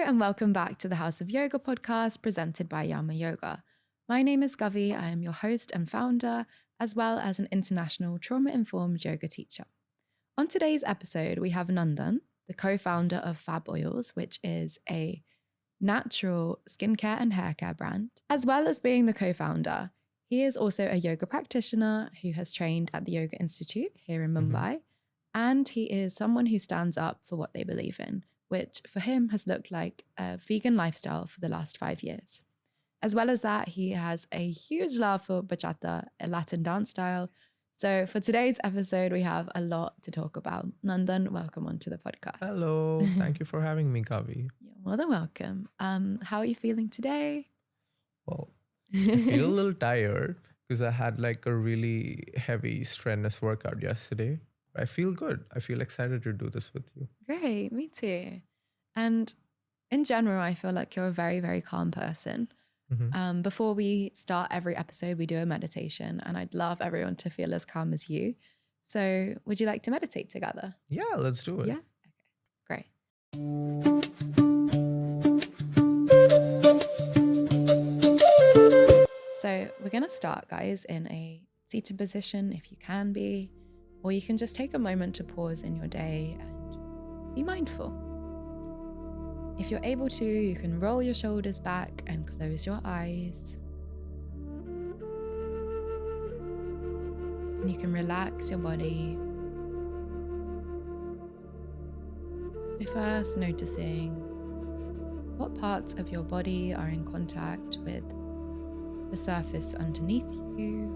and welcome back to the House of Yoga podcast presented by Yama Yoga. My name is Gavi. I am your host and founder, as well as an international trauma-informed yoga teacher. On today's episode, we have Nandan, the co-founder of Fab Oils, which is a natural skincare and hair care brand. As well as being the co-founder, he is also a yoga practitioner who has trained at the Yoga Institute here in Mumbai, and he is someone who stands up for what they believe in, which for him has looked like a vegan lifestyle for the last 5 years. As well as that, he has a huge love for bachata, a Latin dance style. So for today's episode, we have a lot to talk about. Nandan, welcome onto the podcast. Hello, thank you for having me, Kavi. You're more than welcome. How are you feeling today? Well, I feel a little tired because I had like a really heavy strenuous workout yesterday. I feel good. I feel excited to do this with you. Great, me too. And in general, I feel like you're a very, very calm person. Before we start every episode, we do a meditation, and I'd love everyone to feel as calm as you. So would you like to meditate together? Yeah, let's do it. Yeah? Okay, great. So we're going to start, guys, in a seated position if you can be, or you can just take a moment to pause in your day and be mindful. If you're able to, you can roll your shoulders back and close your eyes. And you can relax your body. By first noticing what parts of your body are in contact with the surface underneath you,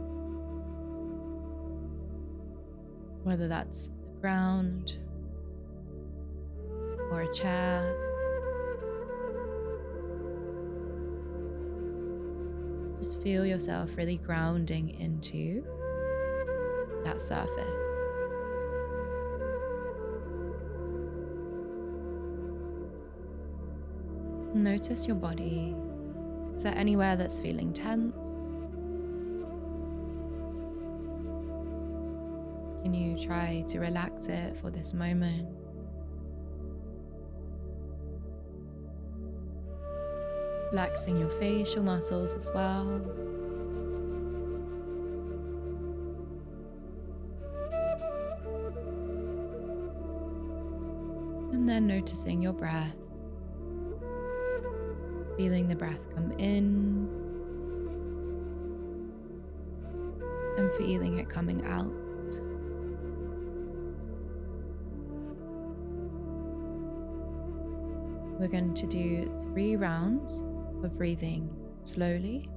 whether that's the ground or a chair. Just feel yourself really grounding into that surface. Notice your body. Is there anywhere that's feeling tense? Can you try to relax it for this moment? Relaxing your facial muscles as well. And then noticing your breath. Feeling the breath come in and feeling it coming out. We're going to do 3 rounds of breathing slowly.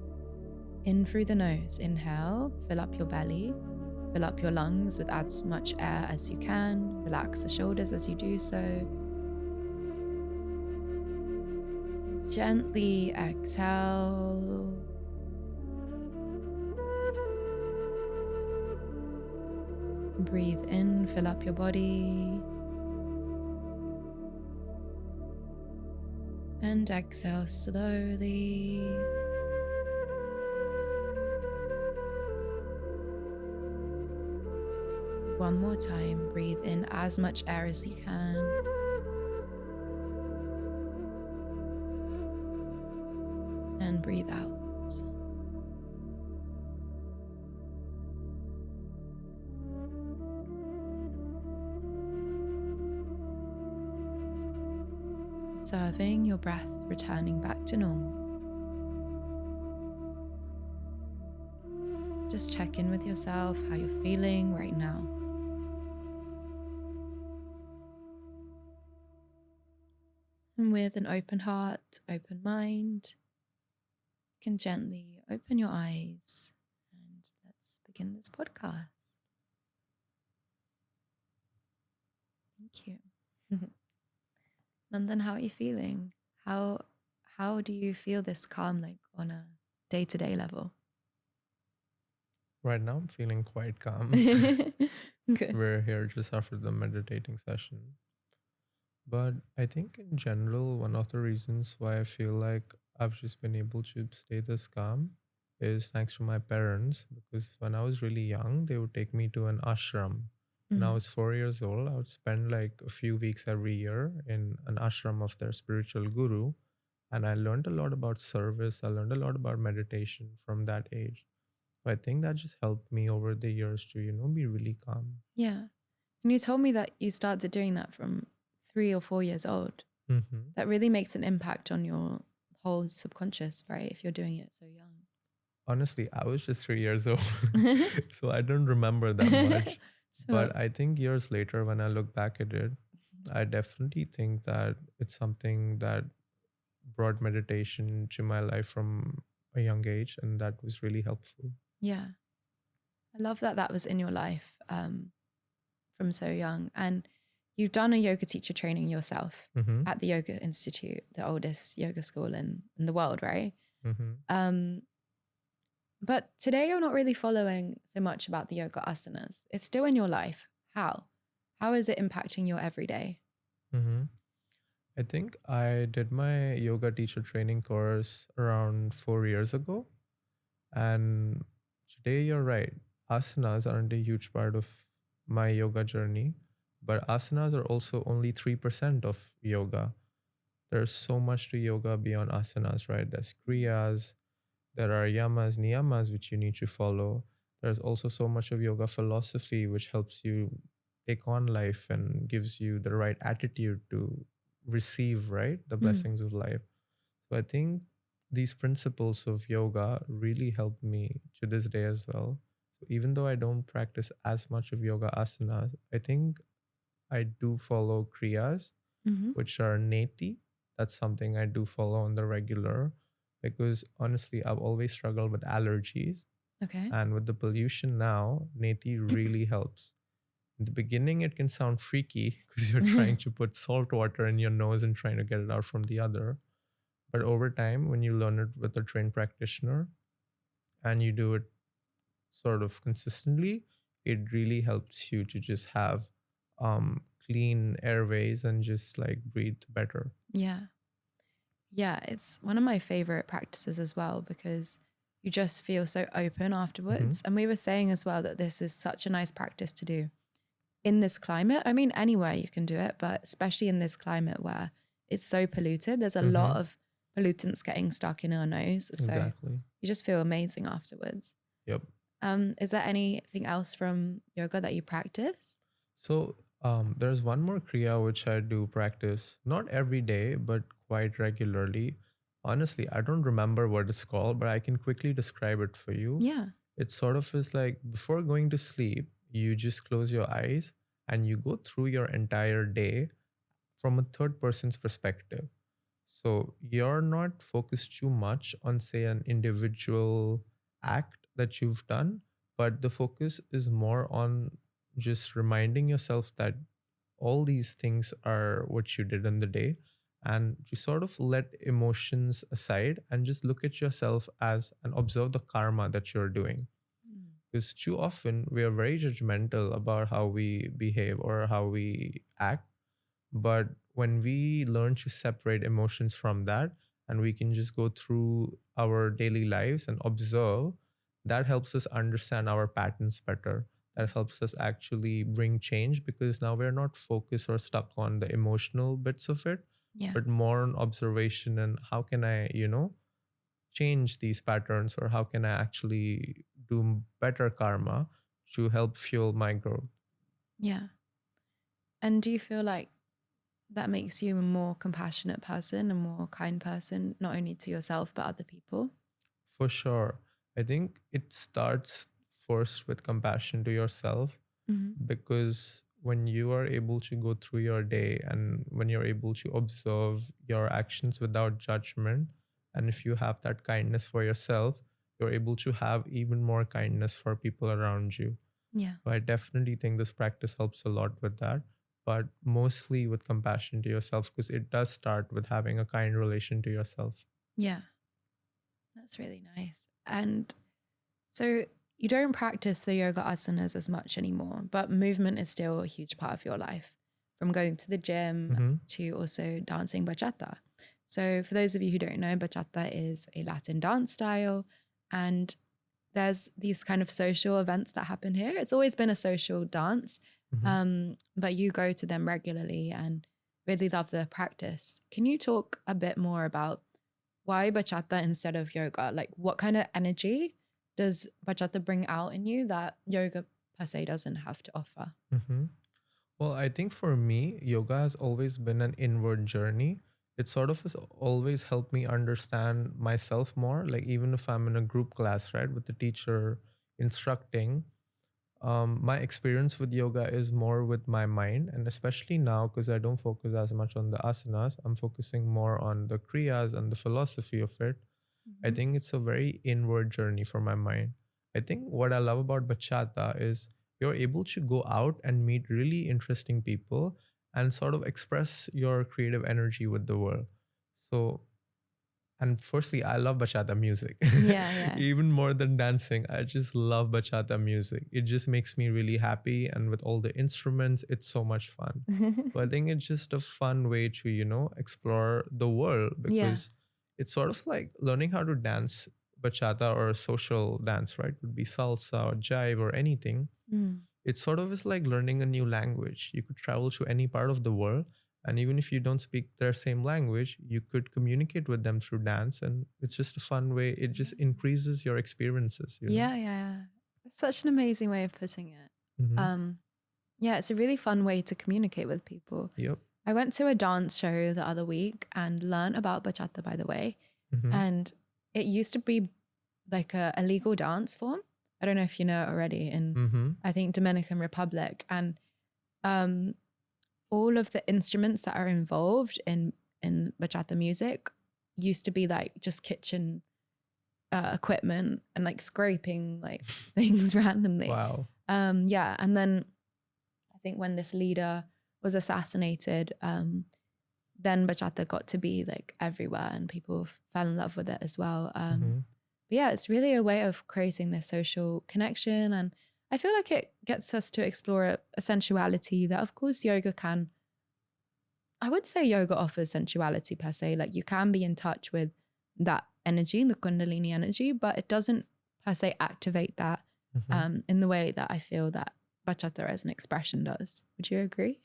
In through the nose. Inhale, fill up your belly, fill up your lungs with as much air as you can. Relax the shoulders as you do so. Gently exhale. Breathe in, fill up your body. And exhale slowly. One more time, breathe in as much air as you can. And breathe out. Observing your breath returning back to normal. Just check in with yourself, how you're feeling right now. And with an open heart, open mind, you can gently open your eyes and let's begin this podcast. Thank you. Nandan, how are you feeling? How do you feel this calm, like on a day-to-day level? Right now, I'm feeling quite calm. Good. We're here just after the meditating session. But I think in general, one of the reasons why I feel like I've just been able to stay this calm is thanks to my parents. Because when I was really young, they would take me to an ashram When I Mm. was 4 years old, I would spend like a few weeks every year in an ashram of their spiritual guru. And I learned a lot about service. I learned a lot about meditation from that age. So I think that just helped me over the years to, be really calm. Yeah. And you told me that you started doing that from 3 or 4 years old. Hmm. That really makes an impact on your whole subconscious, right? If you're doing it so Honestly, I was just 3 years old, young. so I don't remember that much. Sure. But I think years later, when I look back at it, I definitely think that it's something that brought meditation to my life from a young age, and that was really helpful. Yeah. I love that that was in your life from so young. And you've done a yoga teacher training yourself Hmm. at the Yoga Institute, the oldest yoga school in the world, right? Hmm. Um, but today you're not really following so much about the yoga asanas. It's still in your life. How? How is it impacting your everyday? Hmm. I think I did my yoga teacher training course around 4 years ago. And today, you're right. Asanas aren't a huge part of my yoga journey, but asanas are also only 3% of yoga. There's so much to yoga beyond asanas, right? There's kriyas, there are yamas, niyamas, which you need to follow. There's also so much of yoga philosophy, which helps you take on life and gives you the right attitude to receive, right? The Mm. blessings of life. So I think these principles of yoga really help me to this day as well. So even though I don't practice as much of yoga asanas, I think I do follow kriyas, Hmm. which are neti. That's something I do follow on the regular because honestly, I've always struggled with allergies. Okay. And with the pollution now, neti really helps. In the beginning, it can sound freaky because you're trying to put salt water in your nose and trying to get it out from the other. But over time, when you learn it with a trained practitioner and you do it sort of consistently, it really helps you to just have clean airways and just like breathe better. Yeah. Yeah, it's one of my favorite practices as well because you just feel so open Hmm. afterwards. And we were saying as well that this is such a nice practice to do in this climate. I mean, anywhere you can do it, but especially in this climate where it's so polluted, there's a Hmm. lot of pollutants getting stuck in our nose. So Exactly. you just feel amazing afterwards. Yep. Is there anything else from yoga that you practice? So there's one more kriya which I do practice, not every day, but quite regularly. Honestly, I don't remember what it's called, but I can quickly describe it for you. Yeah. It sort of is like before going to sleep, you just close your eyes and you go through your entire day from a third person's perspective. So you're not focused too much on, say, an individual act that you've done, but the focus is more on just reminding yourself that all these things are what you did in the day. And you sort of let emotions aside and just look at yourself as and observe the karma that you're doing. Mm. Because too often we are very judgmental about how we behave or how we act, but when we learn to separate emotions from that and we can just go through our daily lives and observe, that helps us understand our patterns better. That helps us actually bring change because now we're not focused or stuck on the emotional bits of it, Yeah. but more on observation and how can I, change these patterns or how can I actually do better karma to help fuel my growth. Yeah. And do you feel like that makes you a more compassionate person, a more kind person, not only to yourself, but other people? For sure. I think it starts first with compassion to yourself Hmm. because when you are able to go through your day and when you're able to observe your actions without judgment, and if you have that kindness for yourself, you're able to have even more kindness for people around you. Yeah. So I definitely think this practice helps a lot with that, but mostly with compassion to yourself because it does start with having a kind relation to yourself. Yeah. That's really nice. And so you don't practice the yoga asanas as much anymore, but movement is still a huge part of your life, from going to the gym Hmm. to also dancing bachata. So, for those of you who don't know, bachata is a Latin dance style, and there's these kind of social events that happen here. It's always been a social dance, Hmm. but you go to them regularly and really love the practice. Can you talk a bit more about why bachata instead of yoga? Like, what kind of energy does bachata bring out in you that yoga per se doesn't have to offer? Hmm. Well, I think for me, yoga has always been an inward journey. It sort of has always helped me understand myself more. Like, even if I'm in a group class, right, with the teacher instructing, my experience with yoga is more with my mind. And especially now, because I don't focus as much on the asanas, I'm focusing more on the kriyas and the philosophy of it. I Mhm. think it's a very inward journey for my mind. I think what I love about bachata is you're able to go out and meet really interesting people and sort of express your creative energy with the world. So, and firstly, I love bachata music. Yeah, yeah. Even more than dancing, I just love bachata music. It just makes me really happy. And with all the instruments, it's so much fun. So I think it's just a fun way to, explore the world Yeah. because it's sort of like learning how to dance bachata or a social dance, right? Would be salsa or jive or anything. Mm. It sort of is like learning a new language. You could travel to any part of the world, and even if you don't speak their same language, you could communicate with them through dance. And it's just a fun way. It just increases your experiences. Yeah, yeah. It's such an amazing way of putting it. Hmm. Um, yeah, it's a really fun way to communicate with people. Yep. I went to a dance show the other week and learned about bachata, by the way. Hmm. And it used to be like a legal dance form. I don't know if you know it already in, Hmm. I think, Dominican Republic. And um, all of the instruments that are involved in bachata music used to be like just kitchen equipment and like scraping like things randomly. Wow. Yeah, and then I think when this leader was assassinated, then bachata got to be like everywhere and people fell in love with it as well. Hmm. But yeah, it's really a way of creating this social connection. And I feel like it gets us to explore a sensuality that, of course, yoga can. I would say yoga offers sensuality per se. Like you can be in touch with that energy, the Kundalini energy, but it doesn't per se activate that Hmm. in the way that I feel that bachata as an expression does. Would you agree?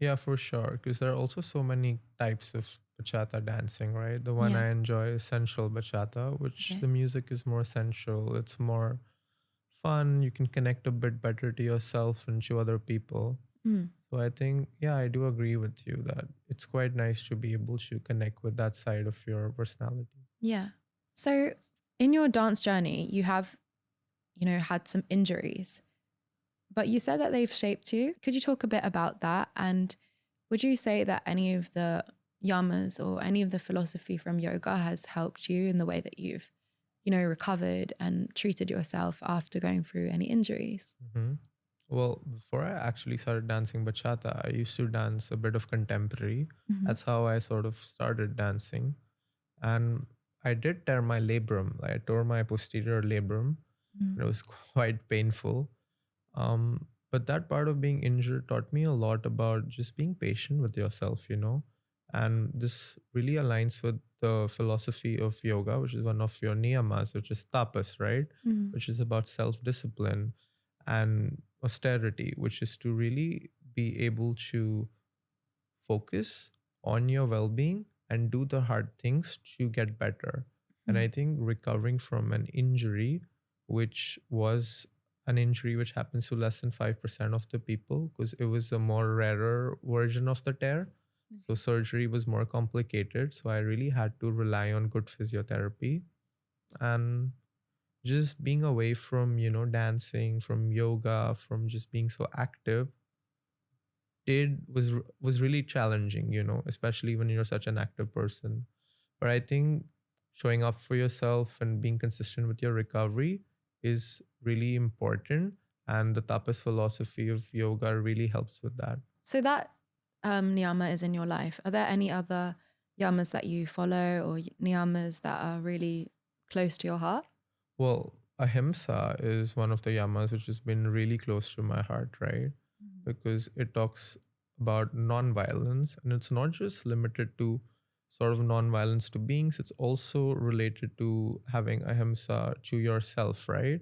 Yeah, for sure. Because there are also so many types of bachata dancing, right? The one Yeah. I enjoy is sensual bachata, which Okay. the music is more sensual. It's more fun. You can connect a bit better to yourself and to other people. Mm. So I think, yeah, I do agree with you that it's quite nice to be able to connect with that side of your personality. Yeah. So in your dance journey, you have, had some injuries, but you said that they've shaped you. Could you talk a bit about that? And would you say that any of the yamas or any of the philosophy from yoga has helped you in the way that you've, recovered and treated yourself after going through any injuries? Hmm. Well, before I actually started dancing bachata, I used to dance a bit of contemporary. Hmm. That's how I sort of started dancing. And I did tear my labrum. Like, I tore my posterior labrum, and it was quite painful. But that part of being injured taught me a lot about just being patient with yourself. And this really aligns with the philosophy of yoga, which is one of your niyamas, which is tapas, right? Mm. Which is about self discipline and austerity, which is to really be able to focus on your well being and do the hard things to get better. And I Mm. think recovering from an injury, which was an injury which happens to less than 5% of the people, because it was a more rarer version of the tear. So Okay. surgery was more complicated. So I really had to rely on good physiotherapy and just being away from, dancing, from yoga, from just being so active was really challenging, especially when you're such an active person. But I think showing up for yourself and being consistent with your recovery is really important, and the tapas philosophy of yoga really helps with that. So that niyama is in your life. Are there any other yamas that you follow or niyamas that are really close to your heart? Well, ahimsa is one of the yamas which has been really close to my heart, right? Mhm. Because it talks about non-violence, and it's not just limited to sort of non-violence to beings, it's also related to having ahimsa to yourself, right?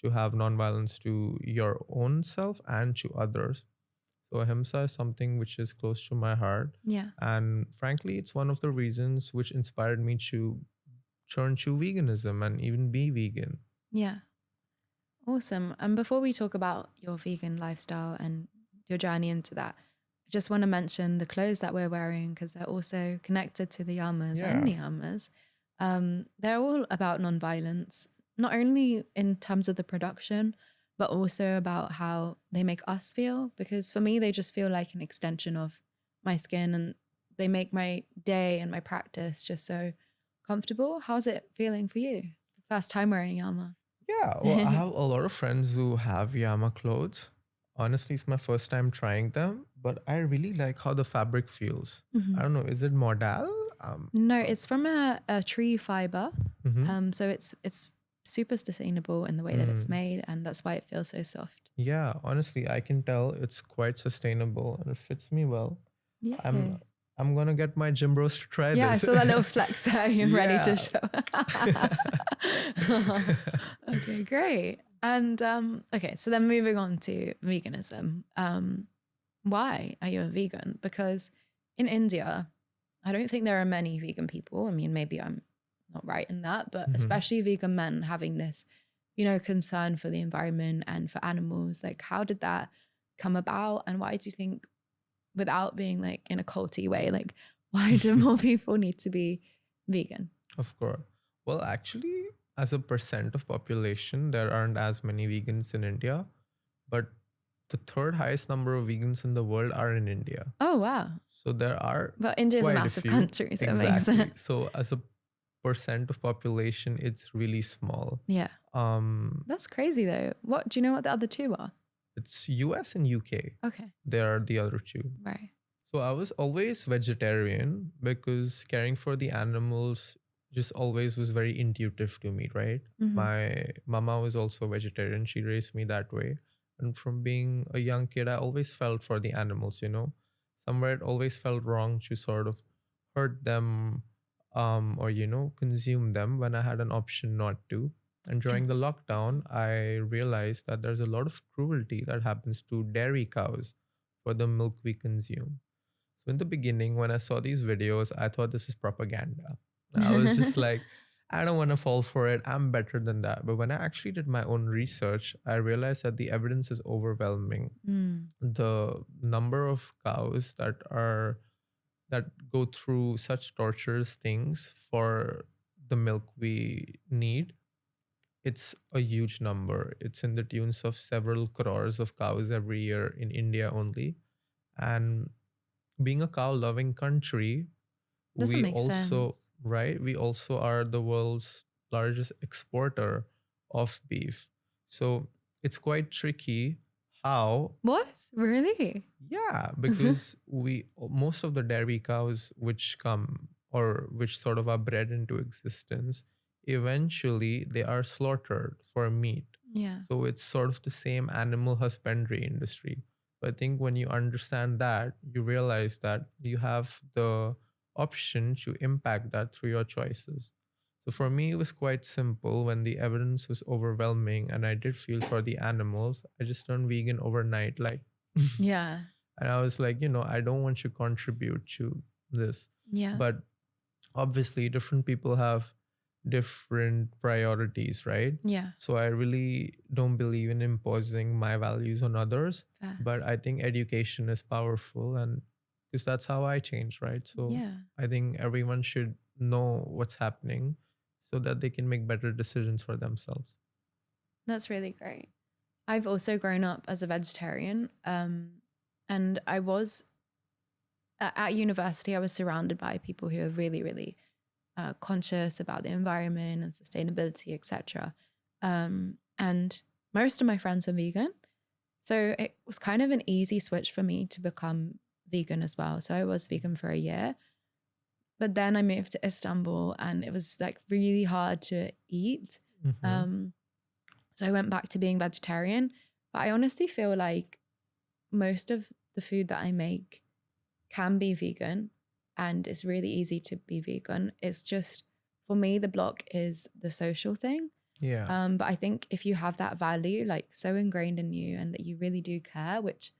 to have nonviolence to your own self and to others. So ahimsa is something which is close to my heart. Yeah. And frankly, it's one of the reasons which inspired me to turn to veganism and even be vegan. Yeah. Awesome. And before we talk about your vegan lifestyle and your journey into that, I just want to mention the clothes that we're wearing because they're also connected to the yamas and Yeah. niyamas. They're all about nonviolence, not only in terms of the production, but also about how they make us feel. Because for me, they just feel like an extension of my skin and they make my day and my practice just so comfortable. How's it feeling for you? First time wearing yama. Yeah, well, I have a lot of friends who have Yama clothes. Honestly, it's my first time trying them, but I really like how the fabric feels. I Mhm. don't know, is it modal? No, it's from a tree fiber. Mm-hmm. So it's super sustainable in the way that it's Mm. made, and that's why it feels so soft. Yeah, honestly, I can tell it's quite sustainable and it fits me well. I'm Yeah. I'm gonna get my gym bros to try Yeah, I this. saw that little flex there. You're ready to Yeah. show. Okay, great. And okay, so then moving on to veganism. Why are you a vegan? Because in India, I don't think there are many vegan people. I mean, maybe I'm not right in that, but Mhm. especially vegan men having this, concern for the environment and for animals. Like, how did that come about? And why do you think, without being like in a culty way, like, why do more people need to be vegan? Of course. Well, actually, as a percent of population, there aren't as many vegans in India, but the third highest number of vegans in the world are in India. Oh, wow. So there are But India is a quite a massive few. country, so it makes Exactly. sense. So as a percent of population, it's really small. Yeah. Um, That's crazy though. What do you know what the other two are? it's US and UK. Okay. They are the other two. Right. So I was always vegetarian because caring for the animals just always was very intuitive to me, right? Mm-hmm. My mama was also vegetarian. She raised me that way. And from being a young kid, I always felt for the animals. Somewhere it always felt wrong to sort of hurt them or consume them when I had an option not to. And during the lockdown, I realized that there's a lot of cruelty that happens to dairy cows for the milk we consume. So in the beginning, when I saw these videos, I thought this is propaganda. I was just like, I don't want to fall for it. I'm better than that. But when I actually did my own research, I realized that the evidence is overwhelming. Mm. The number of cows that go through such torturous things for the milk we need, it's a huge number. It's in the tunes of several crores of cows every year in India only. And being a cow loving country, Doesn't we make sense. also, right, we also are the world's largest exporter of beef. So it's quite tricky how, What? Really? yeah, because most of the dairy cows which come or which sort of are bred into existence, eventually they are slaughtered for meat. Yeah. So it's sort of the same animal husbandry industry. But I think when you understand that, you realize that you have the option to impact that through your choices. So for me, it was quite simple. When the evidence was overwhelming and I did feel for the animals, I just turned vegan overnight. Like, Yeah. and I was like, I don't want to contribute to this. Yeah. But obviously, different people have different priorities, right? Yeah. So I really don't believe in imposing my values on others. Fair. But I think education is powerful, and because that's how I change, right? So Yeah. I think everyone should know what's happening so that they can make better decisions for themselves. That's really great. I've also grown up as a vegetarian. And I was at university, I was surrounded by people who are really, really conscious about the environment and sustainability, etc. And most of my friends are vegan. So it was kind of an easy switch for me to become vegan as well. So I was vegan for a year. But then I moved to Istanbul and it was like really hard to eat. Mm-hmm. So I went back to being vegetarian. But I honestly feel like most of the food that I make can be vegan and it's really easy to be vegan. It's just, for me, the block is the social thing. Yeah. But I think if you have that value like so ingrained in you and that you really do care, which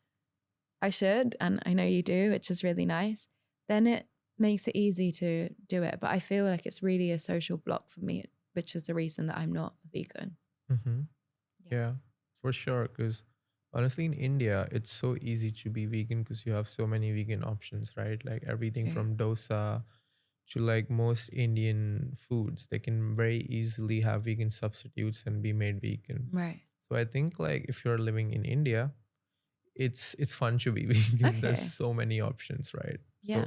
I should, and I know you do, which is really nice, then it makes it easy to do it. But I feel like it's really a social block for me, which is the reason that I'm not vegan. Mm-hmm. Yeah. Yeah, for sure. Because honestly, in India, it's so easy to be vegan because you have so many vegan options, right? Like everything True. from dosa to like most Indian foods, they can very easily have vegan substitutes and be made vegan. Right. So I think like if you're living in India, it's fun to be vegan. There's Okay. so many options, right? Yeah.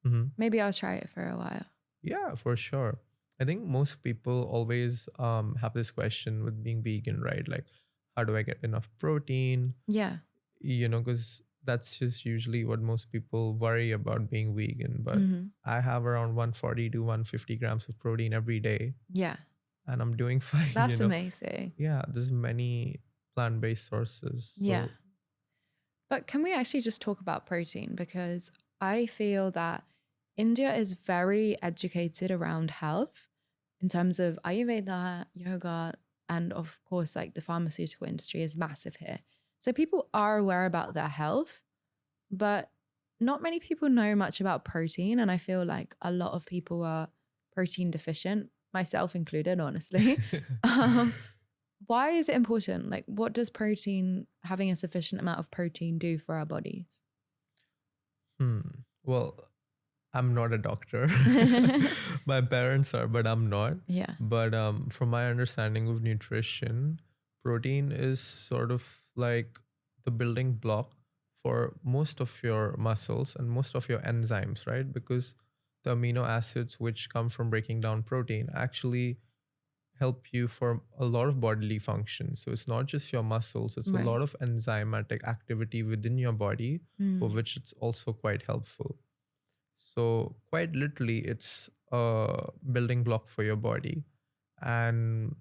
So mhm. Maybe I'll try it for a while. Yeah, for sure. I think most people always have this question with being vegan, right? Like, how do I get enough protein? Yeah. Because that's just usually what most people worry about being vegan. But Hmm. I have around 140 to 150 grams of protein every day, Yeah. and I'm doing fine. That's amazing. Yeah, there's many plant-based sources. Yeah. So, But can we actually just talk about protein? Because I feel that India is very educated around health in terms of Ayurveda, yoga, and of course, like the pharmaceutical industry is massive here. So people are aware about their health, but not many people know much about protein. And I feel like a lot of people are protein deficient, myself included, honestly. um, why is it important? Like, what does protein, having a sufficient amount of protein, do for our bodies? hmm. Well, I'm not a doctor. My parents are, but I'm not. Yeah. But from my understanding of nutrition, protein is sort of like the building block for most of your muscles and most of your enzymes, right? Because the amino acids which come from breaking down protein actually help you for a lot of bodily functions. So it's not just your muscles, it's a Right. lot of enzymatic activity within your body for Mm. which it's also quite helpful. So, quite literally, it's a building block for your body. And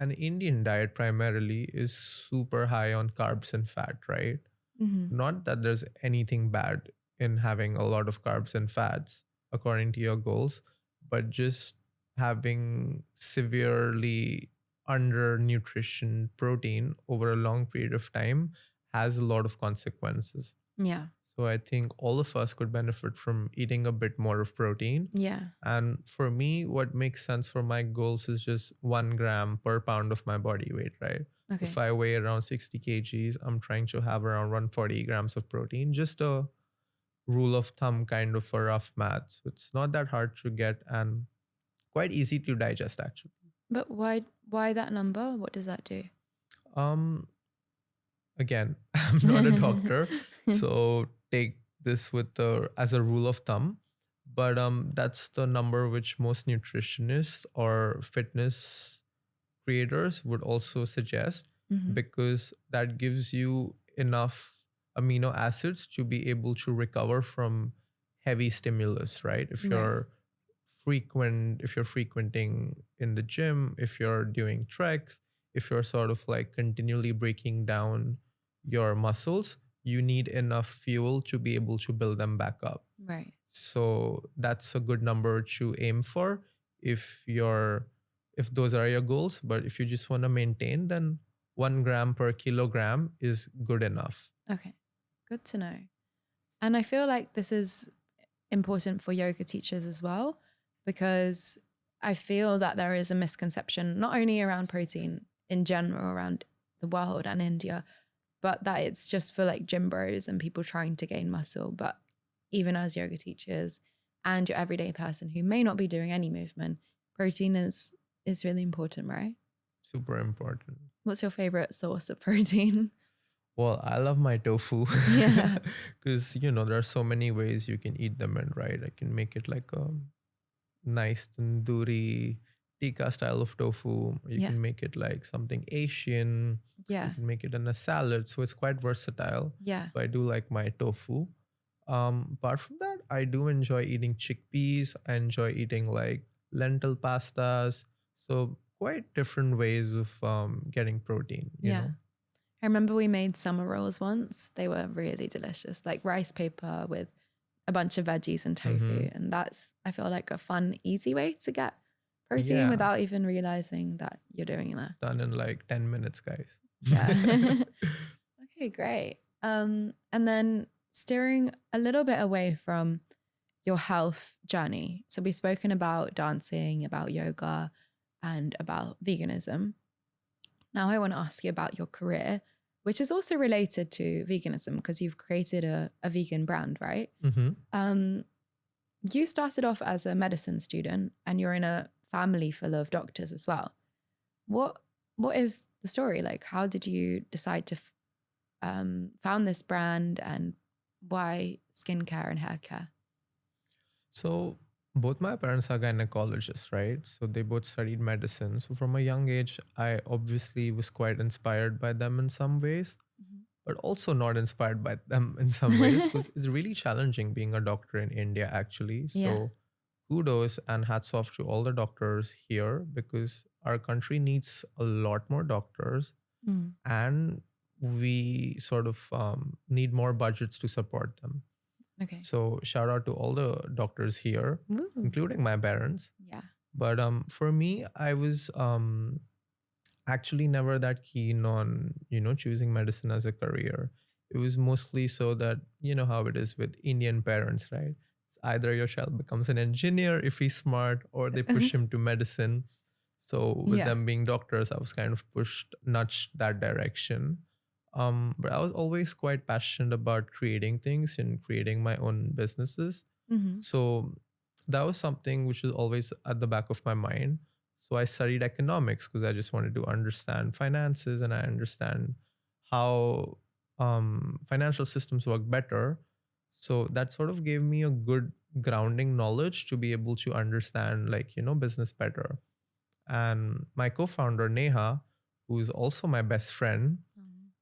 an Indian diet primarily is super high on carbs and fat, right? Hmm. Not that there's anything bad in having a lot of carbs and fats according to your goals, but just having severely under nutrition protein over a long period of time has a lot of consequences. Yeah. So I think all of us could benefit from eating a bit more of protein. Yeah. And for me, what makes sense for my goals is just 1 gram per pound of my body weight, right? If Okay. I weigh around 60 kgs, I'm trying to have around 140 grams of protein, just a rule of thumb kind of a rough math. So it's not that hard to get and quite easy to digest actually. But why that number? What does that do? Um, Again, I'm not a doctor, so take this with the as a rule of thumb. But that's the number which most nutritionists or fitness creators would also suggest Hmm. because that gives you enough amino acids to be able to recover from heavy stimulus, right? Right. If you're frequenting in the gym, if you're doing treks, if you're sort of like continually breaking down your muscles, you need enough fuel to be able to build them back up. Right. So that's a good number to aim for if you're if those are your goals. But if you just want to maintain, then 1 gram per kilogram is good enough. Okay. Good to know. And I feel like this is important for yoga teachers as well, because I feel that there is a misconception, not only around protein in general, around the world and India, but that it's just for like gym bros and people trying to gain muscle. But even as yoga teachers and your everyday person who may not be doing any movement, protein is really important, right? Super important. What's your favorite source of protein? Well, I love my tofu Yeah. because there are so many ways you can eat them in, right? I can make it like a nice tandoori tikka style of tofu. Or you Yeah. can make it like something Asian. You Yeah. can make it in a salad, so it's quite versatile. Yeah. So I do like my tofu. Apart from that, I do enjoy eating chickpeas. I enjoy eating like lentil pastas. So quite different ways of getting protein. Yeah. I remember we made summer rolls once. They were really delicious, like rice paper with a bunch of veggies and tofu. Mm-hmm. And that's, I feel like, a fun, easy way to get protein Yeah, without even realizing that you're doing it's that. done in like 10 minutes, guys. Yeah. Okay, great. And then steering a little bit away from your health journey. So we've spoken about dancing, about yoga, and about veganism. Now I want to ask you about your career, which is also related to veganism because you've created a vegan brand, right? hmm Um, you started off as a medicine student and you're in a family full of doctors as well. What what is the story? Like, how did you decide to found this brand and why skincare and hair care? So both my parents are gynecologists, right? So they both studied medicine. So from a young age, I obviously was quite inspired by them in some ways, but also not inspired by them in some ways because it's really challenging being a doctor in India, actually. Yeah. So kudos and hats off to all the doctors here because our country needs a lot more doctors Mm. and we sort of need more budgets to support them. Okay. So shout out to all the doctors here, Woo. including my parents. Yeah. But for me, I was actually never that keen on choosing medicine as a career. It was mostly so that you know how it is with Indian parents, right? It's either your child becomes an engineer if he's smart, or they push him to medicine. So with Yeah. them being doctors, I was kind of pushed, nudged that direction. But I was always quite passionate about creating things and creating my own businesses. Hmm. So that was something which was always at the back of my mind. So I studied economics because I just wanted to understand finances and I understand how financial systems work better. So that sort of gave me a good grounding knowledge to be able to understand business better. And my co-founder Neha, who's also my best friend,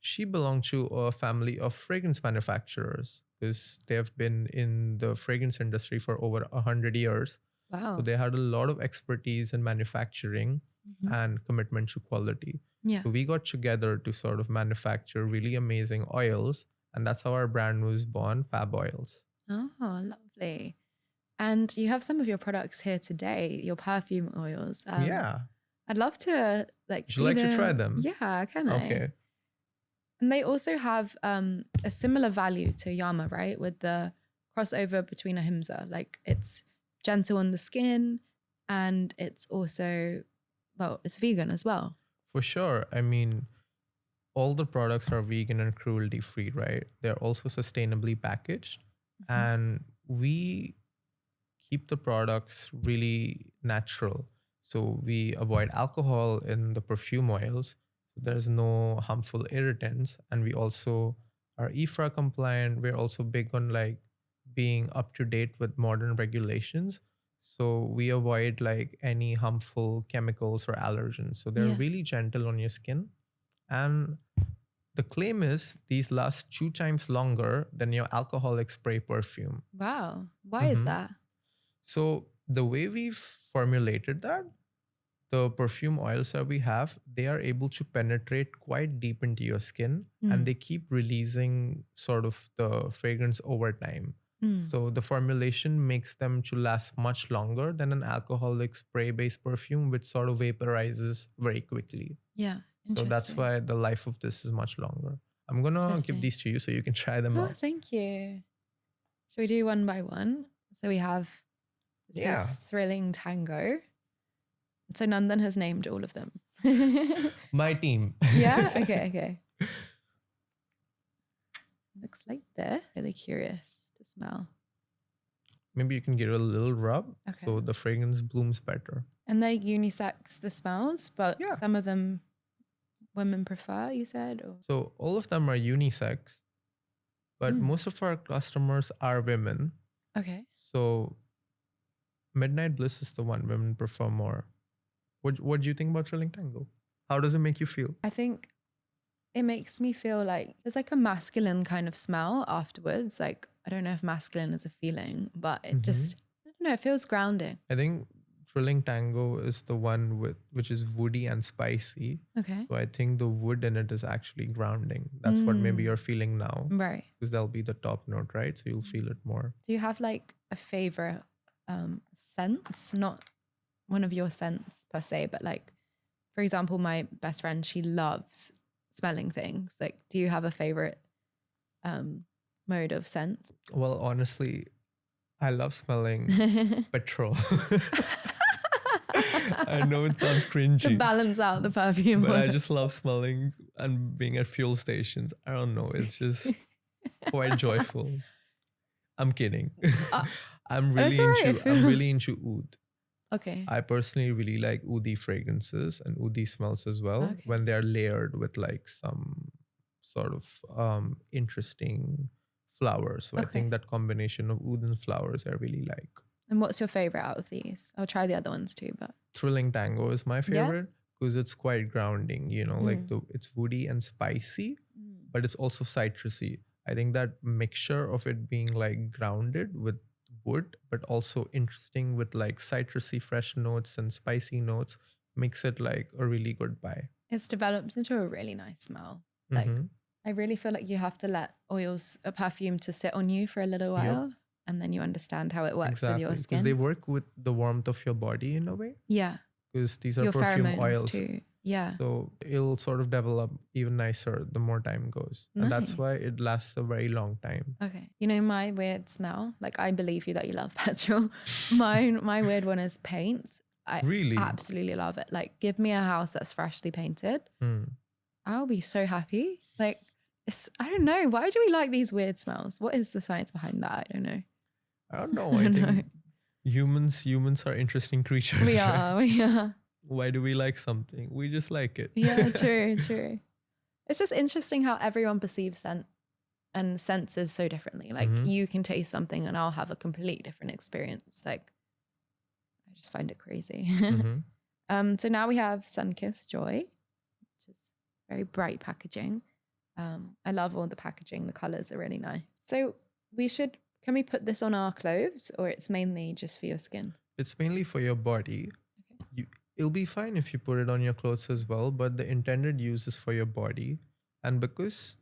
she belonged to a family of fragrance manufacturers because they have been in the fragrance industry for over 100 years. So Wow. they had a lot of expertise in manufacturing Mhm. and commitment to quality. Yeah. So we got together to sort of manufacture really amazing oils. And that's how our brand was born, Fab Oils. Oh, lovely. And you have some of your products here today, your perfume oils. Yeah. I'd love to Would you see like to try them. them? Yeah, can I? Okay. And they also have a similar value to Yama, right? With the crossover between ahimsa. Like it's gentle on the skin and it's also, well, it's vegan as well. For sure. I mean, all the products are vegan and cruelty free, right? They're also sustainably packaged. Mhm. And we keep the products really natural. So we avoid alcohol in the perfume oils. So there's no harmful irritants. And we also are EFRA compliant. We're also big on like being up to date with modern regulations. So we avoid like any harmful chemicals or allergens. So they're Yeah. really gentle on your skin. And the claim is these last 2 times longer than your alcoholic spray perfume. Wow. Why is hmm that? So the way we've formulated that, the perfume oils that we have, they are able to penetrate quite deep into your skin and Mm. they keep releasing sort of the fragrance over time. Mm. So the formulation makes them to last much longer than an alcoholic spray based perfume, which sort of vaporizes very quickly. Yeah. So that's Interesting. why the life of this is much longer. I'm gonna give Interesting. these to you so you can try them Oh, out. thank you. Shall we do one by one? So we have this Yeah, is Thrilling Tango. So Nandan has named all of them. my team. Yeah? Okay, okay. Looks like this. Really curious to smell. Maybe you can give it a little rub Okay. so the fragrance blooms better. And they're unisex, the smells, but Yeah. some of them women prefer, you said? Or So all of them are unisex, but Mm. most of our customers are women. Okay. So Midnight Bliss is the one women prefer more. What do you think about Thrilling Tango? How does it make you feel? I think it makes me feel like there's like a masculine kind of smell afterwards. Like, I don't know if masculine is a feeling, but it just, I don't know, it feels grounding. I think Thrilling Tango is the one which is woody and spicy. Okay. So I think the wood in it is actually grounding. That's what maybe Mm. you're feeling now. Right. Because that'll be the top note, right? So you'll feel it more. Do you have like a favorite scents? Not one of your scents per se, but like, for example, my best friend, she loves smelling things. Like, do you have a favorite mode of scent? Well, honestly, I love smelling petrol. I know it sounds To cringy, balance out the perfume. but I just love smelling and being at fuel stations. I don't know. It's just quite joyful. I'm kidding. Uh, I'm it's really alright into if I'm you- really into oud. Okay. I personally really like oudi fragrances and oudi smells as well Okay. when they're layered with like some sort of interesting flowers. So I Okay. think that combination of oud and flowers I really like. And what's your favorite out of these? I'll try the other ones too, but Thrilling Tango is my Yeah? favorite because it's quite grounding, you know, like Mm. it's woody and spicy, but it's also citrusy. I think that mixture of it being like grounded with wood, but also interesting with like citrusy fresh notes and spicy notes makes it like a really good buy. it's developed into a really nice smell. Like, Mhm. I really feel like you have to let a perfume to sit on you for a little Yep. while, and then you understand how it works with your Exactly. Because they skin. work with the warmth of your body in a way. Yeah. Because these are Your perfume pheromones oils. too. Yeah. So it'll sort of develop even nicer the more time goes. And that's Nice. why it lasts a very long time. Okay. You know my weird smell? Like, I believe you that you love petrol. My weird one is paint. I Really? absolutely love it. Like, give me a house that's freshly painted. Mm. I'll be so happy. Like, I don't know. Why do we like these weird smells? What is the science behind that? I don't know. I don't know. I I don't think know. humans are interesting creatures. We right? are. We are. Why do we like something? We just like it. Yeah, true, true. It's just interesting how everyone perceives scent and senses so differently. Like, Mhm. you can taste something and I'll have a complete different experience. Like, I just find it crazy. Mhm. So now we have Sunkissed Joy, which is very bright packaging. I love all the packaging. The colors are really nice. So can we put this on our clothes, or it's mainly just for your skin? It's mainly for your body. It'll be fine if you put it on your clothes as well, but the intended use is for your body. And because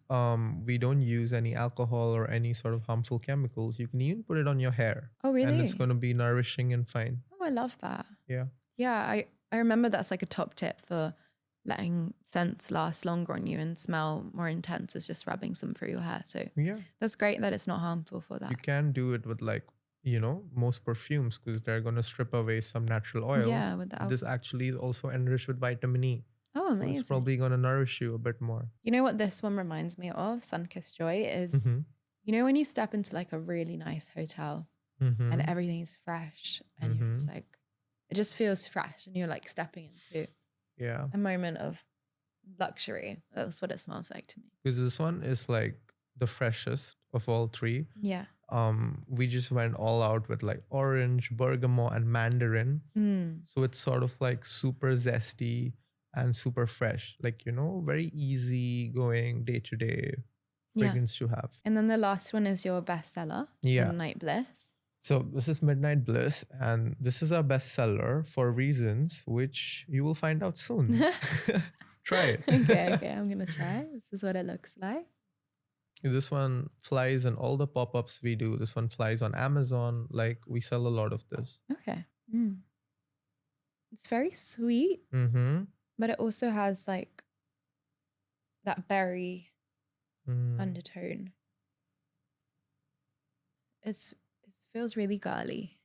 we don't use any alcohol or any sort of harmful chemicals, you can even put it on your hair. Oh, really? And it's going to be nourishing and fine. Oh, I love that. Yeah. Yeah, I remember that's like a top tip for letting scents last longer on you and smell more intense, is just rubbing some through your hair. So Yeah. that's great that it's not harmful for that. You can do it with like, most perfumes because they're going to strip away some natural oil. Yeah, with the This actually is also enriched with vitamin E. Oh, So amazing. it's probably going to nourish you a bit more. You know what this one reminds me of, Sunkissed Joy, is Mhm. you know when you step into like a really nice hotel and Mhm. everything's fresh and you're just like, it just feels fresh and you're like stepping into Yeah. a moment of luxury. That's what it smells like to me. Because this one is like the freshest of all three. Yeah. We just went all out with like orange, bergamot, and mandarin. So it's sort of like super zesty and super fresh, like, very easy going day to day Yeah. fragrance to have. And then the last one is your bestseller, Yeah. Midnight Bliss. So this is Midnight Bliss, and this is our bestseller for reasons which you will find out soon. Try it. Okay, I'm gonna try. This is what it looks like. This one flies in all the pop-ups we do. This one flies on Amazon. Like, we sell a lot of this. Okay. It's very sweet, Mm-hmm. but it also has like that berry Mm. undertone. It feels really girly.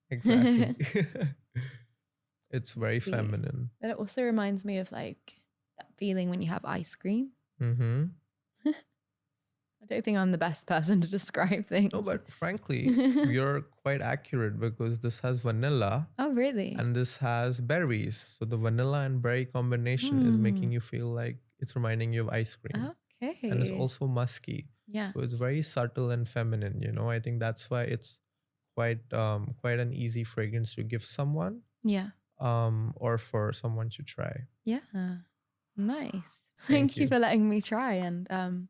Exactly. It's very Sweet. feminine. But it also reminds me of like that feeling when you have ice cream. Mm-hmm. I don't think I'm the best person to describe things. No, but frankly, you're quite accurate because this has vanilla Oh, really? and this has berries. So the vanilla and berry combination is making you feel like it's reminding you of ice cream. Okay. And it's also musky. Yeah. So it's very subtle and feminine, I think that's why it's quite an easy fragrance to give someone. Yeah. Or for someone to try. Yeah. Nice. Thank Thank you you. for letting me try. And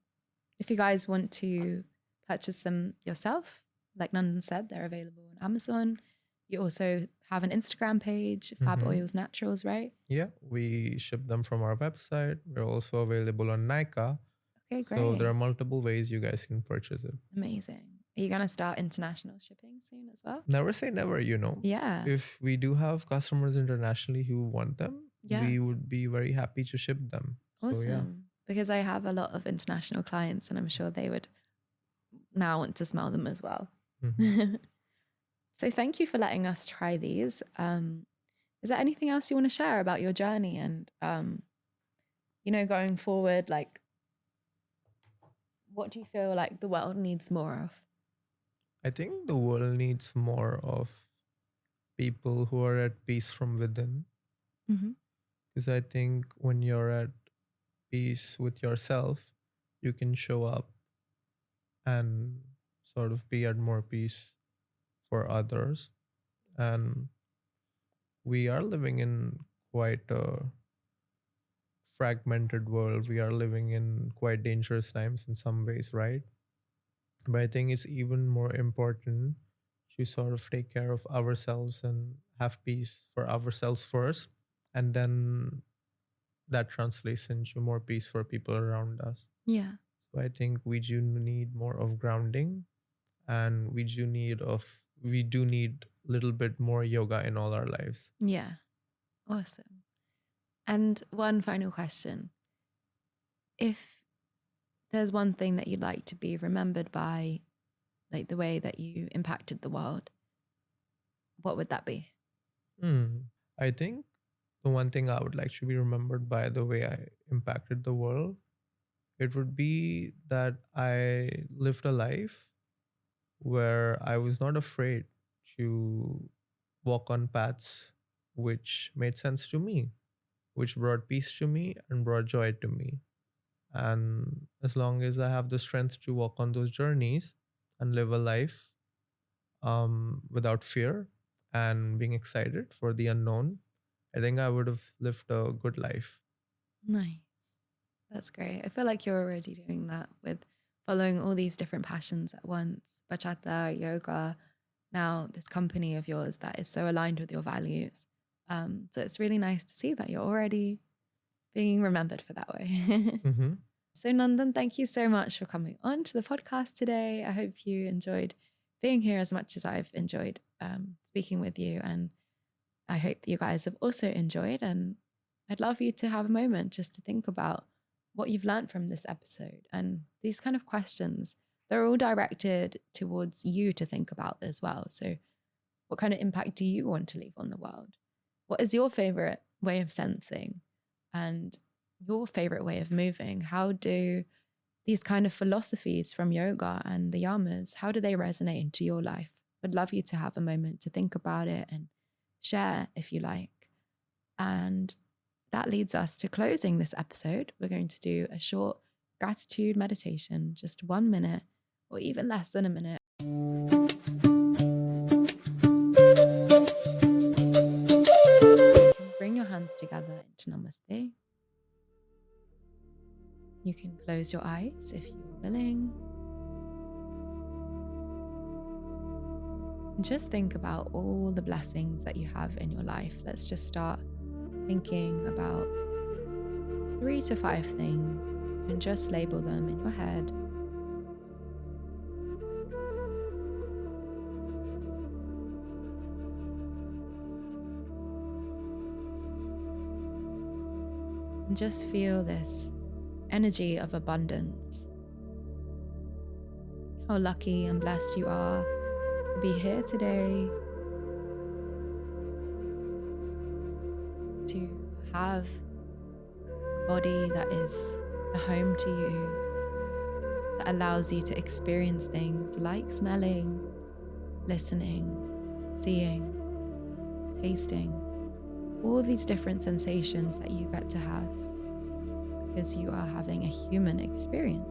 if you guys want to purchase them yourself, like Nandan said, they're available on Amazon. You also have an Instagram page, Fab Oils Naturals, right? Yeah, we ship them from our website. We're also available on Nika. Okay, great. So there are multiple ways you guys can purchase it. Amazing. Are you going to start international shipping soon as well? Never say never, Yeah. If we do have customers internationally who want them, Yeah. we would be very happy to ship them. So yeah. Awesome. Because I have a lot of international clients and I'm sure they would now want to smell them as well. Mhm. So thank you for letting us try these. Is there anything else you want to share about your journey and, going forward, like, what do you feel like the world needs more of? I think the world needs more of people who are at peace from within. Mm-hmm. Because I think when you're at peace with yourself, you can show up and sort of be at more peace for others. And we are living in quite a fragmented world. We are living in quite dangerous times in some ways, right? But I think it's even more important to sort of take care of ourselves and have peace for ourselves first. And then that translates into more peace for people around us. Yeah. So I think we do need more of grounding, and we do need a little bit more yoga in all our lives. Yeah. Awesome. And one final question. If there's one thing that you'd like to be remembered by, like the way that you impacted the world, what would that be? I think the one thing I would like to be remembered by the way I impacted the world, it would be that I lived a life where I was not afraid to walk on paths which made sense to me, which brought peace to me and brought joy to me. And as long as I have the strength to walk on those journeys and live a life without fear and being excited for the unknown, I think I would have lived a good life. Nice. That's great. I feel like you're already doing that with following all these different passions at once: bachata, yoga, now this company of yours that is so aligned with your values. So it's really nice to see that you're already being remembered for that way. Mm-hmm. So, Nandan, thank you so much for coming on to the podcast today. I hope you enjoyed being here as much as I've enjoyed speaking with you. And I hope that you guys have also enjoyed. And I'd love you to have a moment just to think about what you've learned from this episode. And these kind of questions, they're all directed towards you to think about as well. So, what kind of impact do you want to leave on the world? What is your favorite way of sensing and your favorite way of moving? How do these kind of philosophies from yoga and the yamas, how do they resonate into your life? I'd love you to have a moment to think about it and share if you like. And that leads us to closing this episode. We're going to do a short gratitude meditation, just 1 minute or even less than a minute. You can bring your hands together into Namaste. You can close your eyes if you're willing. And just think about all the blessings that you have in your life. Let's just start thinking about 3 to 5 things and just label them in your head. And just feel this energy of abundance. How lucky and blessed you are to be here today, to have a body that is a home to you, that allows you to experience things like smelling, listening, seeing, tasting, all these different sensations that you get to have because you are having a human experience.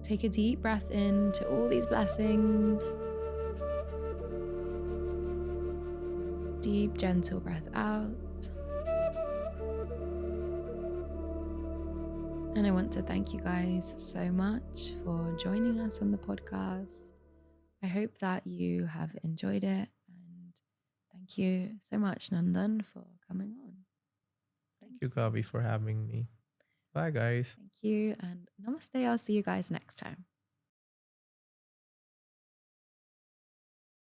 Take a deep breath in to all these blessings. Deep, gentle breath out. And I want to thank you guys so much for joining us on the podcast. I hope that you have enjoyed it. And thank you so much, Nandan, for coming on. Thank you, Kavi, for having me. Bye, guys. Thank you and namaste. I'll see you guys next time.